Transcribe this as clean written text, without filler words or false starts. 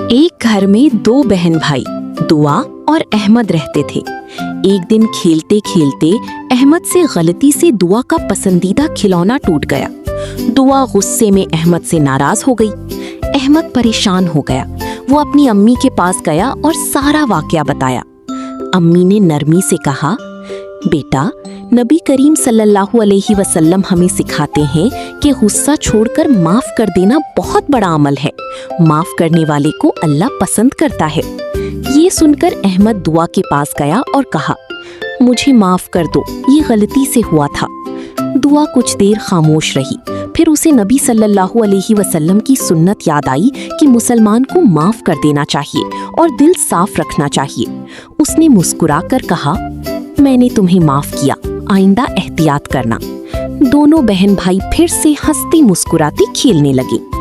ایک گھر میں دو بہن بھائی دعا اور احمد رہتے تھے۔ ایک دن کھیلتے کھیلتے احمد سے غلطی سے دعا کا پسندیدہ کھلونا ٹوٹ گیا۔ دعا غصے میں احمد سے ناراض ہو گئی۔ احمد پریشان ہو گیا۔ وہ اپنی امی کے پاس گیا اور سارا واقعہ بتایا۔ امی نے نرمی سے کہا، بیٹا، نبی کریم صلی اللہ علیہ وسلم ہمیں سکھاتے ہیں کہ غصہ چھوڑ کر معاف کر دینا بہت بڑا عمل ہے۔ معاف کرنے والے کو اللہ پسند کرتا ہے۔ یہ سن کر احمد دعا کے پاس گیا اور کہا، مجھے معاف کر دو، یہ غلطی سے ہوا تھا۔ دعا کچھ دیر خاموش رہی، پھر اسے نبی صلی اللہ علیہ وسلم کی سنت یاد آئی کہ مسلمان کو معاف کر دینا چاہیے اور دل صاف رکھنا چاہیے۔ اس نے مسکرا کر کہا، میں نے تمہیں معاف کیا، آئندہ احتیاط کرنا۔ دونوں بہن بھائی پھر سے ہنستی مسکراتی کھیلنے لگے۔